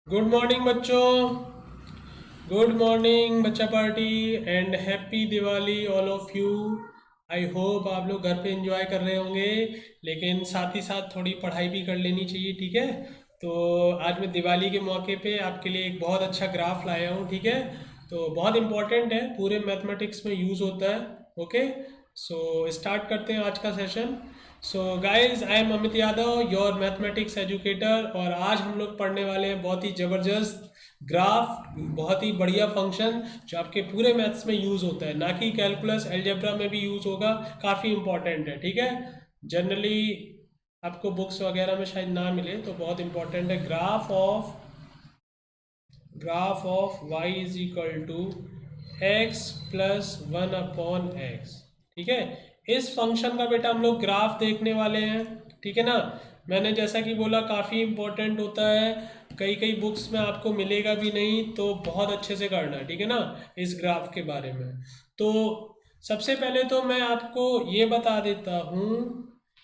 Good morning बच्चों। Good morning बच्चा party and happy Diwali all of you. I hope आप लोग घर पे एंजॉय कर रहे होंगे, लेकिन साथ ही साथ थोड़ी पढ़ाई भी कर लेनी चाहिए, ठीक है। तो आज मैं दिवाली के मौके पे आपके लिए एक बहुत अच्छा ग्राफ लाया हूँ, ठीक है। तो बहुत इंपॉर्टेंट है, पूरे मैथमेटिक्स में यूज़ होता है। ओके, सो स्टार्ट करते हैं आज का session. So guys, I am Amit Yadav, your mathematics educator, और आज हम लोग पढ़ने वाले हैं बहुत ही ज़बरदस्त ग्राफ, बहुत ही बढ़िया फंक्शन जो आपके पूरे मैथ्स में यूज़ होता है, ना कि कैलकुलस अलजेब्रा में भी यूज़ होगा। काफ़ी इंपॉर्टेंट है, ठीक है। जनरली आपको बुक्स वगैरह में शायद ना मिले, तो बहुत इंपॉर्टेंट है। Graph of y is equal to X plus one upon X, ठीक है। इस फंक्शन का बेटा हम लोग ग्राफ देखने वाले हैं, ठीक है ना। मैंने जैसा कि बोला, काफ़ी इंपॉर्टेंट होता है, कई कई बुक्स में आपको मिलेगा भी नहीं, तो बहुत अच्छे से करना है, ठीक है ना, इस ग्राफ के बारे में। तो सबसे पहले तो मैं आपको ये बता देता हूँ,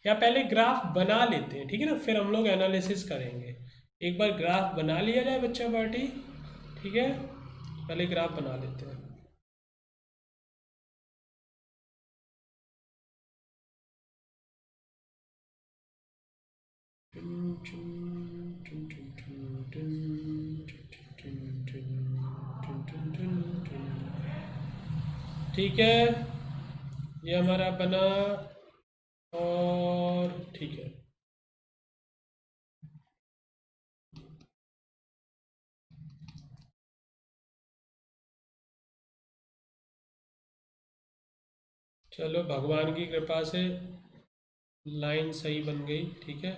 या पहले ग्राफ बना लेते हैं, ठीक है ना, फिर हम लोग एनालिसिस करेंगे। एक बार ग्राफ बना लिया जाए बच्चा पार्टी, ठीक है। पहले ग्राफ बना लेते हैं। ठीक है, ये हमारा बना, और ठीक है। चलो, भगवान की कृपा से लाइन सही बन गई, ठीक है।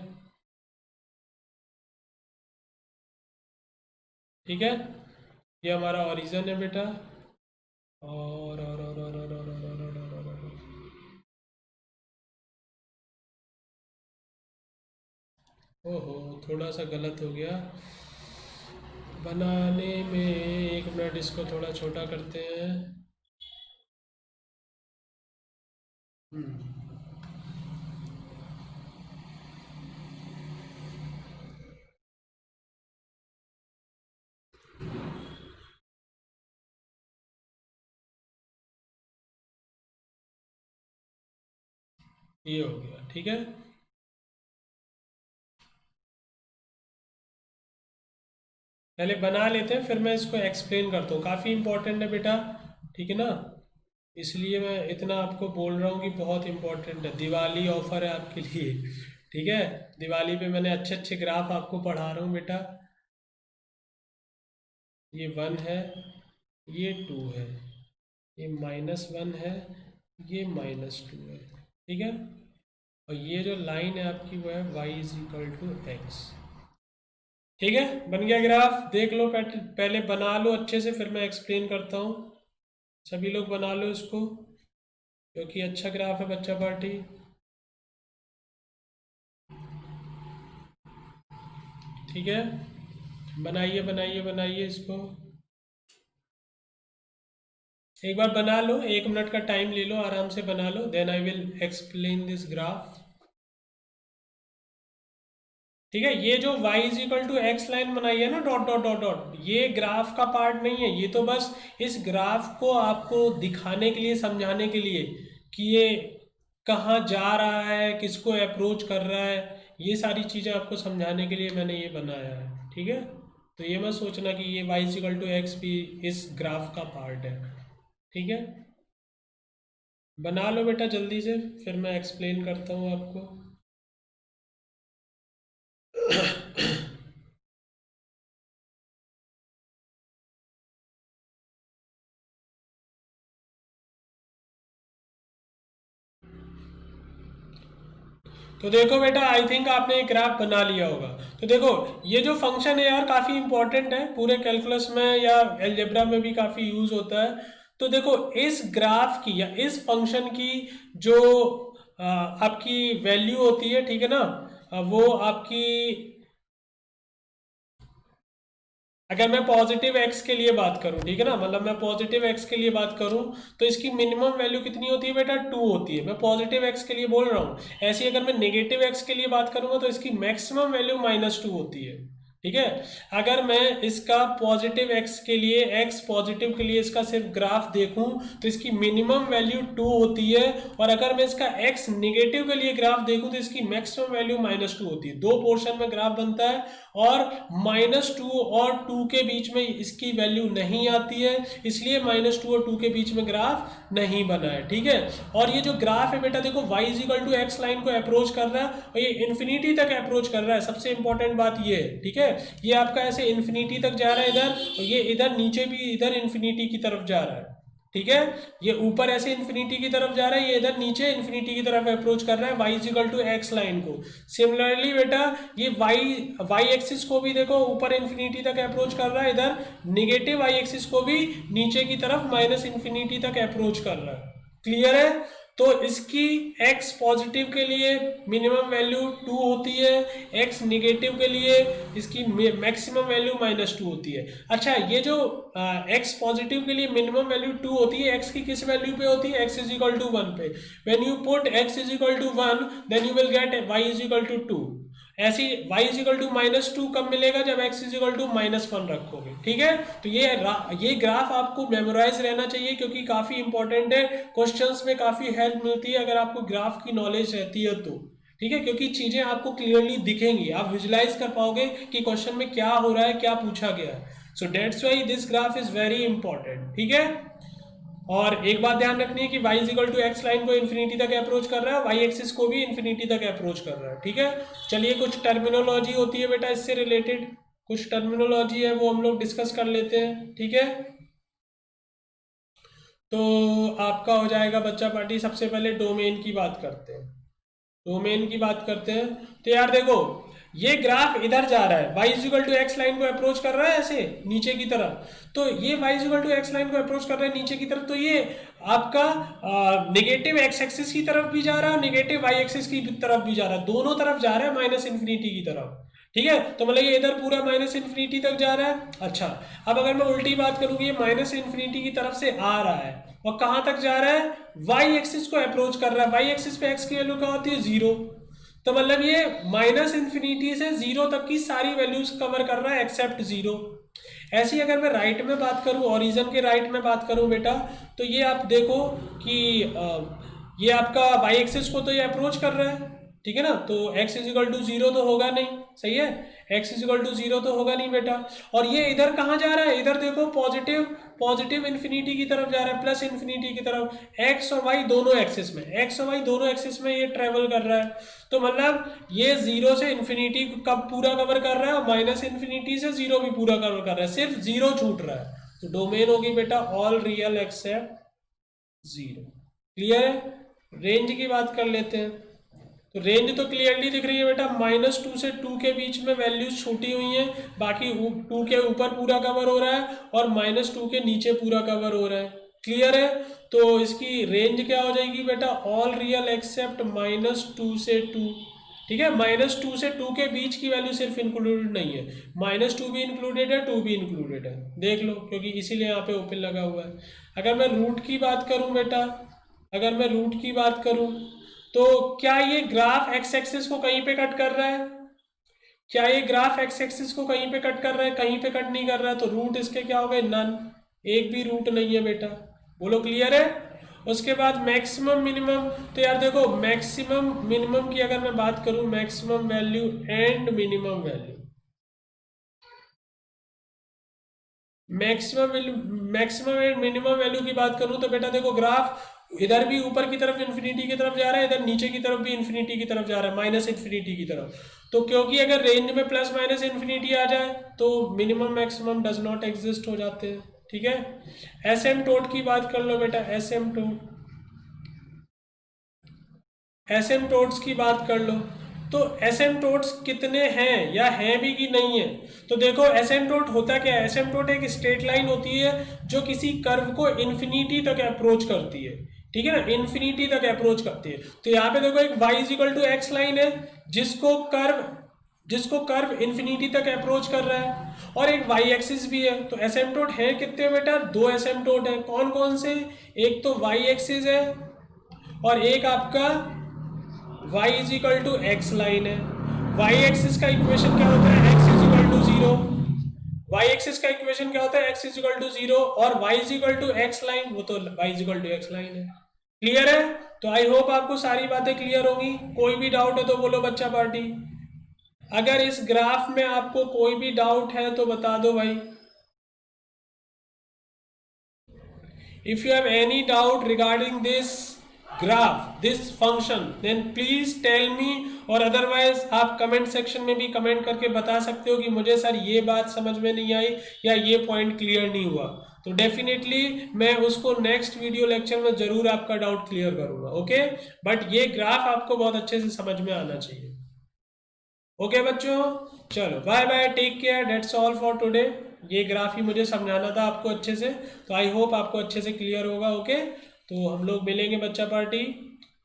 ठीक है, ये हमारा ओरिजिन है बेटा। और ओहो, थोड़ा सा गलत हो गया बनाने में। एक मिनट, इसको थोड़ा छोटा करते हैं। ये हो गया, ठीक है। पहले बना लेते हैं, फिर मैं इसको एक्सप्लेन करता हूँ। काफ़ी इंपॉर्टेंट है बेटा, ठीक है ना। इसलिए मैं इतना आपको बोल रहा हूँ कि बहुत इंपॉर्टेंट है। दिवाली ऑफर है आपके लिए, ठीक है। दिवाली पे मैंने अच्छे अच्छे ग्राफ आपको पढ़ा रहा हूँ बेटा। ये वन है, ये टू है, ये माइनस वन है, ये माइनस टू है, ठीक है। और ये जो लाइन है आपकी, वो है Y is equal to X, ठीक है। बन गया ग्राफ, देख लो। पहले बना लो अच्छे से, फिर मैं एक्सप्लेन करता हूँ। सभी लोग बना लो इसको, क्योंकि अच्छा ग्राफ है बच्चा पार्टी। ठीक है, बनाइए बनाइए बनाइए इसको। एक बार बना लो, 1 मिनट का टाइम ले लो, आराम से बना लो, then I will explain this graph. ठीक है, ये जो y is equal to x line बनाई है ना, डॉट डॉट डॉट डॉट, ये ग्राफ का पार्ट नहीं है। ये तो बस इस ग्राफ को आपको दिखाने के लिए, समझाने के लिए कि ये कहाँ जा रहा है, किसको अप्रोच कर रहा है, ये सारी चीज़ें आपको समझाने के लिए मैंने ये बनाया है, ठीक है। तो ये मत सोचना कि ये y is equal to X भी इस ग्राफ का पार्ट है, ठीक है। बना लो बेटा जल्दी से, फिर मैं एक्सप्लेन करता हूँ आपको। तो देखो बेटा, आई थिंक आपने एक ग्राफ बना लिया होगा। तो देखो, ये जो फंक्शन है यार, काफ़ी इंपॉर्टेंट है, पूरे कैलकुलस में या एलजेब्रा में भी काफ़ी यूज होता है। तो देखो, इस ग्राफ की या इस फंक्शन की जो आपकी वैल्यू होती है, ठीक है ना, वो आपकी, अगर मैं पॉजिटिव एक्स के लिए बात करूं, ठीक है ना, मतलब मैं पॉजिटिव एक्स के लिए बात करूं, तो इसकी मिनिमम वैल्यू कितनी होती है बेटा? 2 होती है। मैं पॉजिटिव एक्स के लिए बोल रहा हूं। ऐसे ही अगर मैं नेगेटिव एक्स के लिए बात करूंगा, तो इसकी मैक्सिमम वैल्यू -2 होती है। ठीक है। अगर मैं इसका पॉजिटिव एक्स के लिए, एक्स पॉजिटिव के लिए इसका सिर्फ ग्राफ देखूं तो इसकी मिनिमम वैल्यू 2 होती है, और अगर मैं इसका एक्स निगेटिव के लिए ग्राफ देखूं तो इसकी मैक्सिमम वैल्यू -2 होती है। दो पोर्शन में ग्राफ बनता है और -2 और 2 के बीच में इसकी वैल्यू नहीं आती है, इसलिए -2 और 2 के बीच में ग्राफ नहीं बना है। ठीक है। और ये जो ग्राफ है बेटा देखो y = x लाइन को अप्रोच कर रहा है और ये इन्फिनिटी तक अप्रोच कर रहा है। सबसे इंपॉर्टेंट बात ये है। ठीक है। ये आपका ऐसे इन्फिनिटी तक जा रहा है इधर, और ये इधर नीचे भी इधर इन्फिनिटी की तरफ जा रहा है। ठीक है। ये ऊपर ऐसे इन्फिनिटी की तरफ जा रहा है, ये इधर नीचे इन्फिनिटी की तरफ अप्रोच कर रहा है y = x लाइन को। सिमिलरली बेटा ये y एक्सिस को भी देखो ऊपर इन्फिनिटी तक अप्रोच कर रहा है, इधर निगेटिव y एक्सिस को भी नीचे की तरफ -इन्फिनिटी तक अप्रोच कर रहा है। क्लियर है। तो इसकी x पॉजिटिव के लिए मिनिमम वैल्यू 2 होती है, x निगेटिव के लिए इसकी मैक्सिमम वैल्यू -2 होती है। अच्छा, ये जो x पॉजिटिव के लिए मिनिमम वैल्यू 2 होती है, x की किस वैल्यू पे होती है? x = 1 पे। When you put x = 1 then you will get y = 2। ऐसी y = -2 कब मिलेगा? जब x = -1 रखोगे। ठीक है। तो ये ग्राफ आपको मेमोराइज रहना चाहिए क्योंकि काफी इंपॉर्टेंट है, क्वेश्चंस में काफी हेल्प मिलती है अगर आपको ग्राफ की नॉलेज रहती है तो। ठीक है। क्योंकि चीजें आपको क्लियरली दिखेंगी, आप विजुलाइज कर पाओगे कि क्वेश्चन में क्या हो रहा है, क्या पूछा गया है। So that's why this graph is very important. ठीक है। और एक बात ध्यान रखनी है कि y = x लाइन को इन्फिनिटी तक अप्रोच कर रहा है, y एक्सिस को भी इन्फिनिटी तक अप्रोच कर रहा है। ठीक है। चलिए, कुछ टर्मिनोलॉजी होती है बेटा इससे रिलेटेड, कुछ टर्मिनोलॉजी है वो हम लोग डिस्कस कर लेते हैं। ठीक है। तो आपका हो जाएगा बच्चा पार्टी, सबसे पहले डोमेन की बात करते हैं। डोमेन की बात करते हैं तो यार देखो, ये ग्राफ इधर जा रहा है, y = x लाइन को अप्रोच कर रहा है ऐसे नीचे की तरफ। तो ये y = x लाइन को अप्रोच कर रहा है नीचे की तरफ, तो ये आपका नेगेटिव x एक्सिस की तरफ भी जा रहा है और नेगेटिव y एक्सिस की तरफ भी जा रहा है, दोनों तरफ जा रहा है -इन्फिनिटी की तरफ। ठीक है। तो मतलब ये इधर पूरा -इन्फिनिटी तक जा रहा है। अच्छा, अब अगर मैं उल्टी बात करूंगी, ये -इन्फिनिटी की तरफ से आ रहा है और कहां तक जा रहा है? y एक्सिस को अप्रोच कर रहा है। y एक्सिस पे x की वैल्यू क्या होती है? 0। तो मतलब ये -इन्फिनिटी से 0 तक की सारी वैल्यूज कवर कर रहा है एक्सेप्ट 0। ऐसी अगर मैं राइट में बात करूं, ओरिजिन के राइट में बात करूं बेटा, तो ये आप देखो कि ये आपका y एक्सिस को तो ये अप्रोच कर रहा है। ठीक है ना। तो x = 0 तो होगा नहीं। सही है। x = 0 तो होगा नहीं बेटा। और ये इधर कहाँ जा रहा है? इधर देखो पॉजिटिव इन्फिनिटी की तरफ जा रहा है, प्लस इन्फिनिटी की तरफ। x और y दोनों एक्सिस में, x और y दोनों एक्सिस में ये ट्रेवल कर रहा है। तो मतलब ये 0 से इन्फिनिटी कब पूरा कवर कर रहा है और -इन्फिनिटी से 0 भी पूरा कवर कर रहा है, सिर्फ 0 छूट रहा है। तो डोमेन होगी बेटा ऑल रियल एक्सेप्ट 0। क्लियर है। रेंज की बात कर लेते हैं। तो रेंज तो क्लियरली दिख रही है बेटा, -2 से 2 के बीच में वैल्यूज छूटी हुई हैं, बाकी 2 के ऊपर पूरा कवर हो रहा है और -2 के नीचे पूरा कवर हो रहा है। क्लियर है। तो इसकी रेंज क्या हो जाएगी बेटा? ऑल रियल एक्सेप्ट -2 से 2। ठीक है। -2 से 2 के बीच की वैल्यू सिर्फ इंक्लूडेड नहीं है, -2 भी इंक्लूडेड है, 2 भी इंक्लूडेड है। देख लो, क्योंकि इसीलिए यहाँ पे ओपन लगा हुआ है। अगर मैं रूट की बात करूँ बेटा, अगर मैं रूट की बात करूँ तो क्या ये ग्राफ x एक्सिस को कहीं पे कट कर रहा है? क्या ये ग्राफ x एक्सिस को कहीं पे कट कर रहा है? कहीं पे कट नहीं कर रहा है। तो रूट इसके क्या हो गए? नन। एक भी रूट नहीं है बेटा। बोलो क्लियर है। उसके बाद मैक्सिमम मिनिमम, तो यार देखो मैक्सिमम मिनिमम की अगर मैं बात करूं, maximum value and minimum value, maximum and minimum value की बात करूं तो बेटा देखो ग्राफ इधर भी ऊपर की तरफ इन्फिनिटी की तरफ जा रहा है, इधर नीचे की तरफ भी इन्फिनिटी की तरफ जा रहा है, -इन्फिनिटी की तरफ। तो क्योंकि अगर रेंज में प्लस माइनस इन्फिनिटी आ जाए तो minimum maximum does not exist हो जाते हैं। ठीक है। एसिम्पटोट की बात कर लो बेटा, एसिम्पटोट्स की बात कर लो। तो एसिम्पटोट्स कितने हैं या हैं भी कि नहीं है? तो देखो एसिम्पटोट होता क्या है? एसिम्पटोट एक स्ट्रेट लाइन होती है जो किसी कर्व को इन्फिनिटी तक अप्रोच करती है। ठीक है ना, इन्फिनिटी तक अप्रोच करती है। तो यहाँ पे देखो एक y = x लाइन है जिसको कर्व इन्फिनिटी तक अप्रोच कर रहा है, और एक y एक्सिस भी है। तो एसिम्पटोट है कितने बेटा? 2 एसिम्पटोट है। कौन कौन से? एक तो y एक्सिस है और एक आपका y = x लाइन है। y एक्सिस का इक्वेशन क्या होता है? x equal to 0। Y axis का इक्वेशन क्या होता है, एक्स इज इक्वल टू 0 और Y is equal to x line, वो तो Y is equal to x line है। क्लियर है? तो आई होप आपको सारी बातें क्लियर होगी। कोई भी डाउट है तो बोलो बच्चा पार्टी। अगर इस ग्राफ में आपको कोई भी डाउट है तो बता दो भाई। If you have any doubt regarding this graph, this function, then please tell me, और otherwise आप कमेंट सेक्शन में भी कमेंट करके बता सकते हो कि मुझे सर ये बात समझ में नहीं आई या ये पॉइंट क्लियर नहीं हुआ, तो डेफिनेटली मैं उसको नेक्स्ट वीडियो लेक्चर में जरूर आपका डाउट क्लियर करूंगा। ओके, बट ये ग्राफ आपको बहुत अच्छे से समझ में आना चाहिए। ओके बच्चों, चलो bye bye, take care, that's all for today. ये ग्राफ ही मुझे समझाना था आपको अच्छे से, तो आई होप आपको अच्छे से क्लियर होगा। ओके, तो हम लोग मिलेंगे बच्चा पार्टी,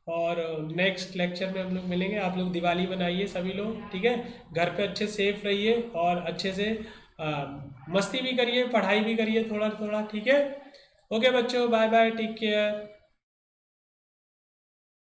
और नेक्स्ट लेक्चर में हम लोग मिलेंगे। आप लोग दिवाली बनाइए सभी लोग, ठीक है? घर पे अच्छे सेफ रहिए और अच्छे से मस्ती भी करिए, पढ़ाई भी करिए थोड़ा थोड़ा, ठीक है? ओके बच्चों, बाय बाय, टेक केयर।